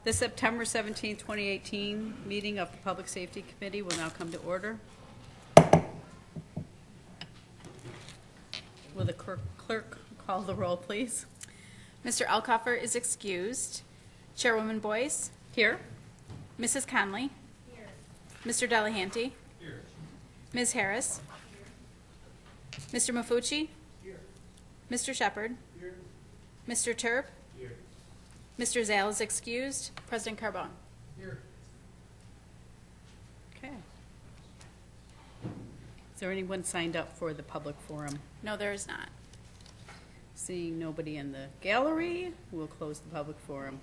The September 17, 2018 meeting of the Public Safety Committee will now come to order. Will the clerk call the roll, please? Mr. Alcoffer is excused. Chairwoman Boyce? Here. Mrs. Conley? Here. Mr. Delahanty? Here. Ms. Harris? Here. Mr. Mafucci? Here. Mr. Shepard? Here. Mr. Terp? Here. Mr. Zal is excused. President Carbone? Here. Okay. Is there anyone signed up for the public forum? No, there is not. Seeing nobody in the gallery, we'll close the public forum.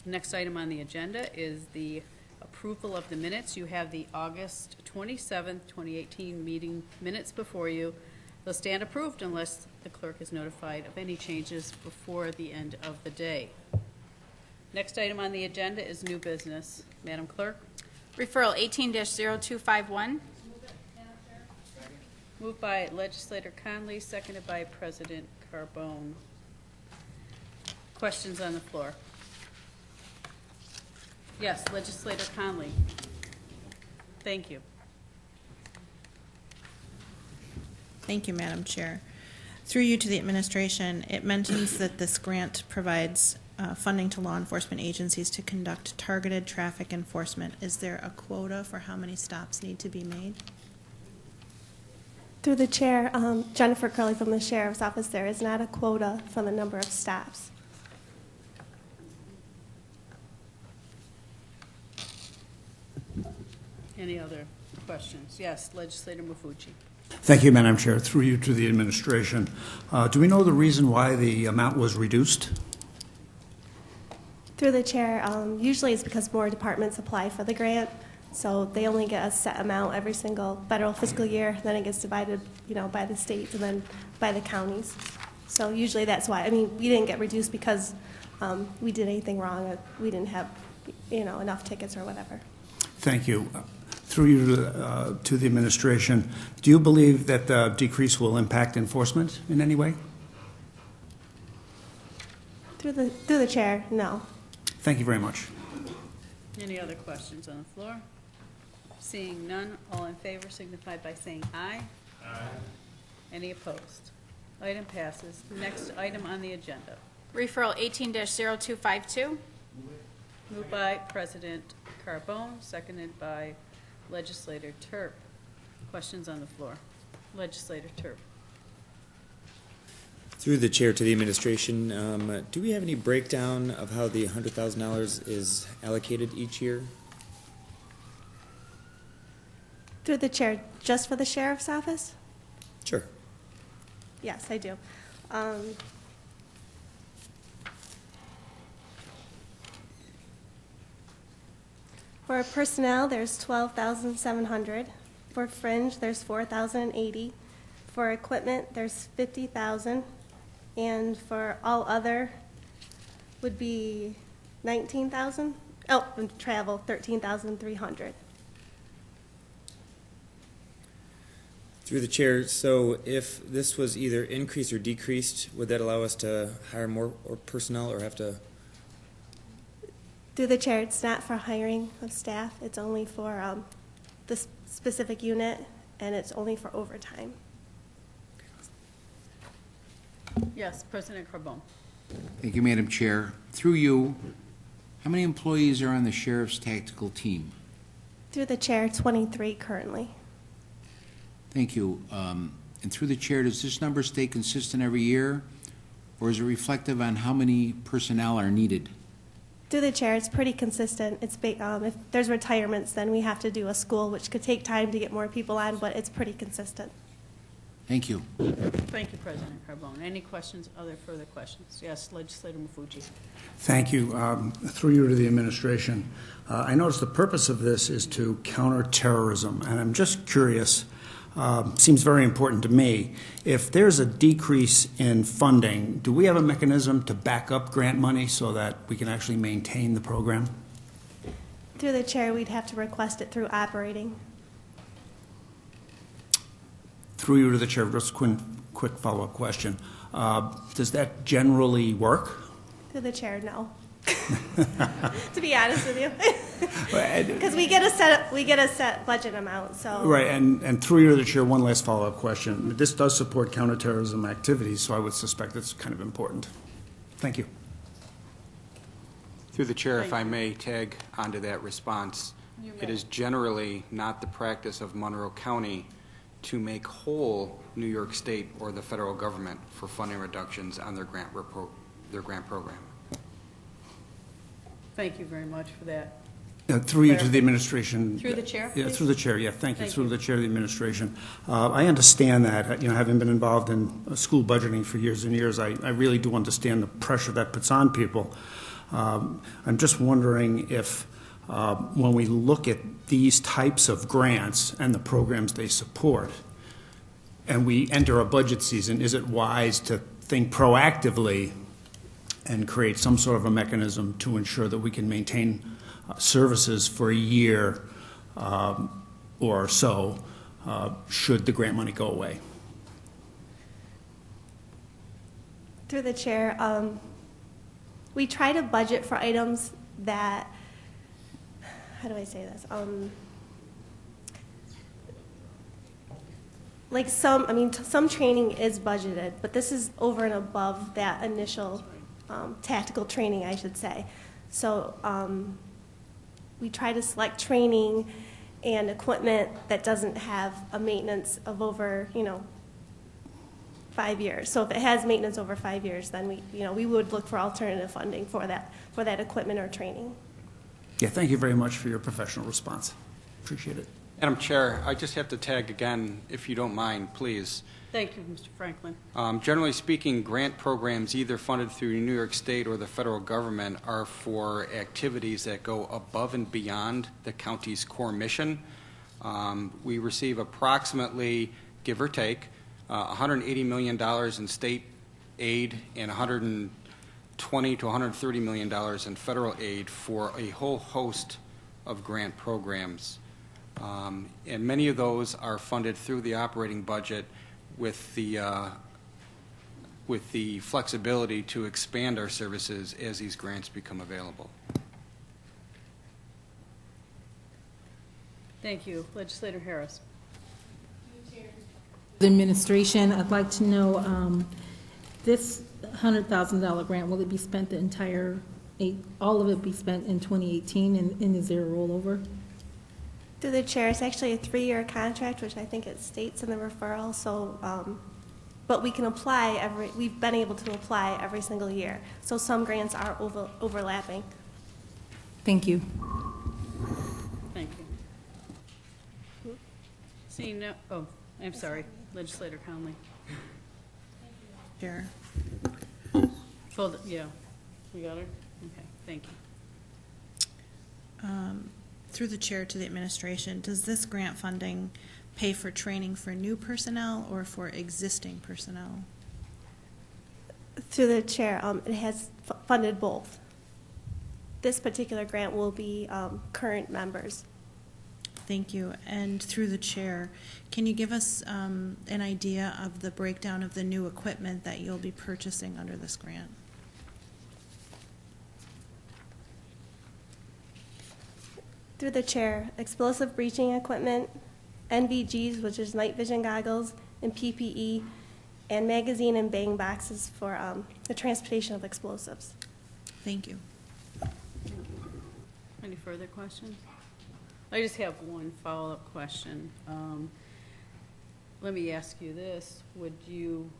Next item on the agenda is the approval of the minutes. You have the August 27th, 2018 meeting minutes before you. They'll stand approved unless the clerk is notified of any changes before the end of the day. Next item on the agenda is new business. Madam Clerk. Referral 18-0251. Moved by Legislator Conley, seconded by President Carbone. Questions on the floor? Yes, Legislator Conley. Thank you. Thank you, Madam Chair. Through you to the administration, it mentions that this grant provides funding to law enforcement agencies to conduct targeted traffic enforcement. Is there a quota for how many stops need to be made? Through the chair, Jennifer Curley from the Sheriff's Office, there is not a quota for the number of stops. Any other questions? Yes, Legislator Mafucci. Thank you, Madam Chair. Through you to the administration. Do we know the reason why the amount was reduced? Through the chair, usually it's because more departments apply for the grant, so they only get a set amount every single federal fiscal year. Then it gets divided, by the states and then by the counties. So usually that's why. I mean, we didn't get reduced because we did anything wrong. Or we didn't have, enough tickets or whatever. Thank you. Through you to the administration, do you believe that the decrease will impact enforcement in any way? Through the chair, no. Thank you very much. Any other questions on the floor? Seeing none, all in favor signify by saying aye. Aye. Any opposed? Item passes. Next item on the agenda. Referral 18-0252. Moved by President Carbone, seconded by Legislator Terp. Questions on the floor? Legislator Terp. Through the chair to the administration, do we have any breakdown of how the $100,000 is allocated each year? Through the chair, just for the Sheriff's Office? Sure. Yes, I do. For personnel, there's $12,700. For fringe, there's $4,080. For equipment, there's $50,000. And for all other would be $19,000. Oh, and travel, $13,300. Through the chair, so if this was either increased or decreased, would that allow us to hire more personnel or have to? Through the chair, it's not for hiring of staff. It's only for the specific unit, and it's only for overtime. Yes, President Carbone. Thank you, Madam Chair. Through you, how many employees are on the Sheriff's Tactical Team? Through the chair, 23 currently. Thank you. And through the chair, does this number stay consistent every year, or is it reflective on how many personnel are needed? Through the chair, it's pretty consistent. It's if there's retirements, then we have to do a school, which could take time to get more people on, but it's pretty consistent. Thank you. Thank you, President Carbone. Any questions, further questions? Yes, Legislator Mafucci. Thank you. Through you to the administration, I notice the purpose of this is to counter terrorism, and I'm just curious, seems very important to me, if there's a decrease in funding, do we have a mechanism to back up grant money so that we can actually maintain the program? Through the chair, we'd have to request it through operating. Through you to the chair, just a quick follow-up question. Does that generally work? Through the chair, no. To be honest with you, because we get a set budget amount. So Right, and through you to the chair, one last follow-up question. This does support counterterrorism activities, so I would suspect it's kind of important. Thank you. Through the chair, if I may tag onto that response, You it may. is generally not the practice of Monroe County to make whole New York State or the federal government for funding reductions on their grant program. Thank you very much for that. Through you to the administration. Through the chair, Yeah, please? through the chair, yeah, thank you. Thank Through you. the chair of the administration. I understand that, having been involved in school budgeting for years and years, I really do understand the pressure that puts on people. I'm just wondering if, when we look at these types of grants and the programs they support, and we enter a budget season, is it wise to think proactively and create some sort of a mechanism to ensure that we can maintain services for a year or so, should the grant money go away? through the chair, we try to budget for items that, how do I say this? Like some training is budgeted, but this is over and above that initial tactical training, I should say. So we try to select training and equipment that doesn't have a maintenance of over, 5 years. So if it has maintenance over 5 years, then we would look for alternative funding for that equipment or training. Yeah, thank you very much for your professional response. Appreciate it. Madam Chair, I just have to tag again, if you don't mind, please. Thank you, Mr. Franklin. Generally speaking, grant programs either funded through New York State or the federal government are for activities that go above and beyond the county's core mission. We receive approximately, give or take, $180 million in state aid and $120 to $130 million in federal aid for a whole host of grant programs. And many of those are funded through the operating budget with the flexibility to expand our services as these grants become available. Thank you. Legislator Harris. The administration, I'd like to know, this $100,000 grant, will it be spent the entire, all of it be spent in 2018, and is there a rollover? Through the chair, it's actually a 3-year contract, which I think it states in the referral. So, but we can apply we've been able to apply every single year. So some grants are overlapping. Thank you. Thank you. Seeing no, oh, I'm sorry, Legislator Conley. Chair. Yeah, you got her? Okay, thank you. Through the chair to the administration, does this grant funding pay for training for new personnel or for existing personnel? Through the chair, it has funded both. This particular grant will be current members. Thank you. And through the chair, can you give us an idea of the breakdown of the new equipment that you'll be purchasing under this grant? Through the chair, explosive breaching equipment, NVGs, which is night vision goggles, and PPE, and magazine and bang boxes for the transportation of explosives. Thank you. Any further questions? I just have one follow-up question. Let me ask you this. Would you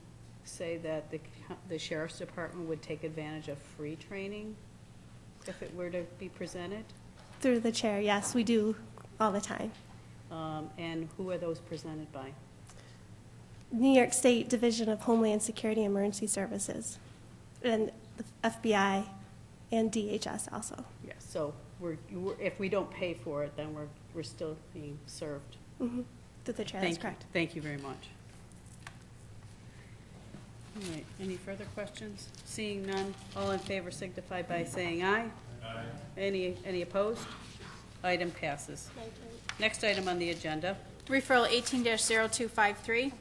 say that the Sheriff's Department would take advantage of free training if it were to be presented? Through the chair, yes, we do all the time. And who are those presented by? New York State Division of Homeland Security and Emergency Services, and the FBI and DHS also. Yes, so if we don't pay for it, then we're still being served. Mm-hmm. Through the chair, that's correct. Thank you very much. All right, any further questions? Seeing none, all in favor signify by saying aye. Aye. Any opposed? Item passes. Next item on the agenda, Referral 18-0253.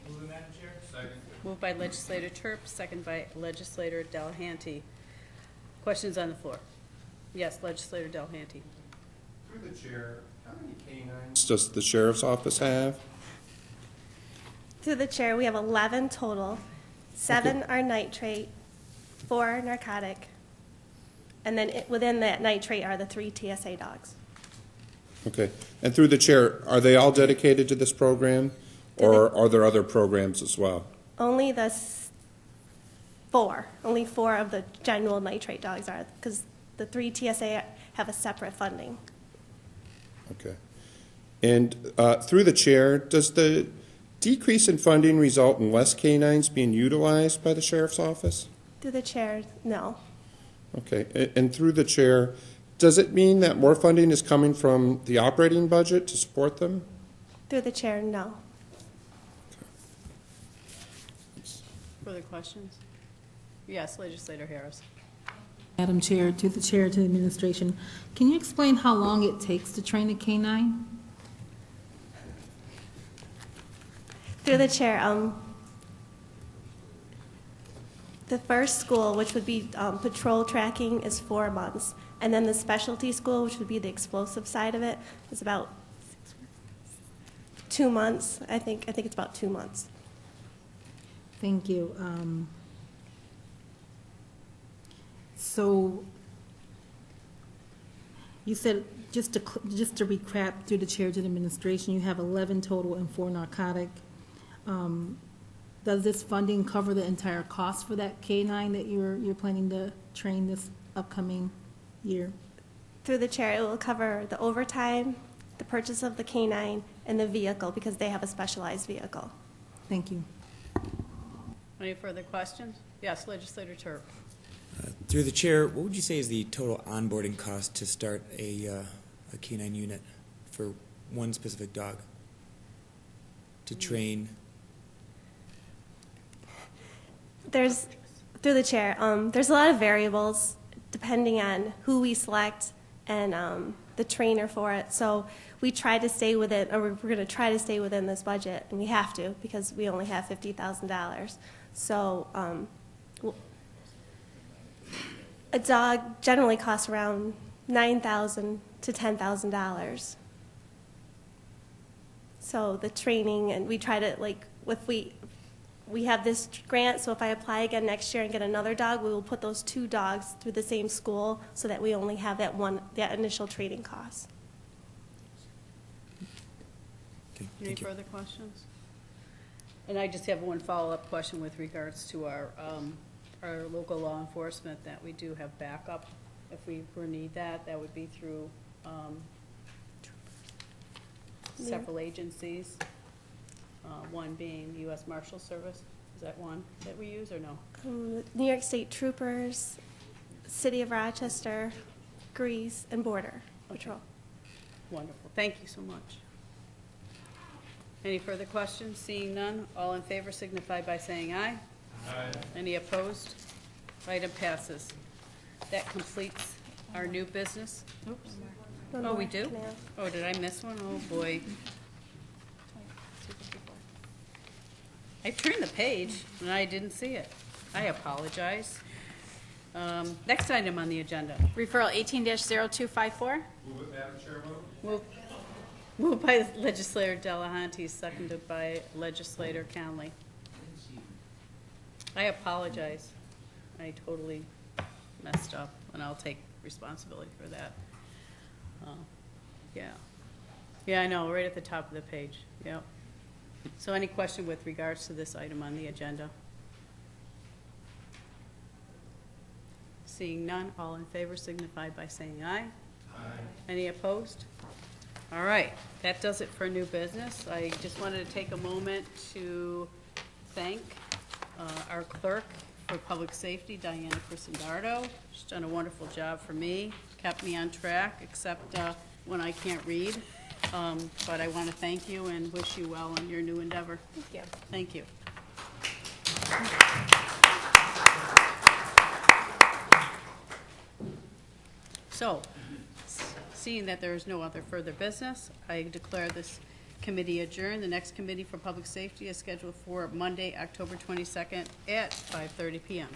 moved by Legislator Terp, second by Legislator Delahanty. Questions on the floor? Yes, Legislator Delahanty. Through the chair, how many canines does the sheriff's office have? Through the chair, we have 11 total. 7 are nitrate, 4 are narcotic, and then within that nitrate are the 3 TSA dogs. Okay. And through the chair, are they all dedicated to this program, or are there other programs as well? Only the 4. Only 4 of the general nitrate dogs are, because the 3 TSA have a separate funding. Okay. And through the chair, does the decrease in funding result in less canines being utilized by the sheriff's office? Through the chair, no. Okay. And through the chair, does it mean that more funding is coming from the operating budget to support them? Through the chair, no. Further questions? Yes, Legislator Harris. Madam Chair, to the Chair, to the Administration, can you explain how long it takes to train a canine? Through the chair, the first school, which would be patrol tracking, is 4 months. And then the specialty school, which would be the explosive side of it, is about 2 months. I think it's about 2 months. Thank you. So you said, just to recap through the Chair to the Administration, you have 11 total and 4 narcotic. Does this funding cover the entire cost for that canine that you're planning to train this upcoming year? Through the chair, it will cover the overtime, the purchase of the canine, and the vehicle, because they have a specialized vehicle. Thank you. Any further questions? Yes, Legislator Turk. Through the chair, what would you say is the total onboarding cost to start a canine unit for one specific dog to train? Through the chair, there's a lot of variables depending on who we select and the trainer for it. So we try to stay within, or we're going to try to stay within this budget, and we have to because we only have $50,000. So a dog generally costs around $9,000 to $10,000. So the training, and we try to, like, if we have this grant, so if I apply again next year and get another dog, we will put those 2 dogs through the same school so that we only have that initial training cost. Okay, Any thank you. further questions? And I just have one follow-up question with regards to our local law enforcement, that we do have backup. If we ever need that, that would be through several agencies, one being the U.S. Marshal Service. Is that one that we use or no? New York State Troopers, City of Rochester, Grease, and Border Patrol. Wonderful. Thank you so much. Any further questions? Seeing none, all in favor signify by saying aye. Aye. Any opposed? Item passes. That completes our new business. Oops. Oh, we do? Oh, did I miss one? Oh, boy. I turned the page and I didn't see it. I apologize. Next item on the agenda. Referral 18-0254. Move it, Madam Chairwoman. Moved by Legislator Delahanty, seconded by Legislator Conley. I apologize. I totally messed up, and I'll take responsibility for that. Yeah. Yeah, I know, right at the top of the page. Yep. So any question with regards to this item on the agenda? Seeing none, all in favor signify by saying aye. Aye. Any opposed? All right, that does it for new business. I just wanted to take a moment to thank our clerk for public safety, Diana Crisandardo. She's done a wonderful job for me, kept me on track, except when I can't read. But I want to thank you and wish you well in your new endeavor. Thank you. Thank you. So, seeing that there is no other further business, I declare this committee adjourned. The next committee for public safety is scheduled for Monday, October 22nd at 5:30 p.m.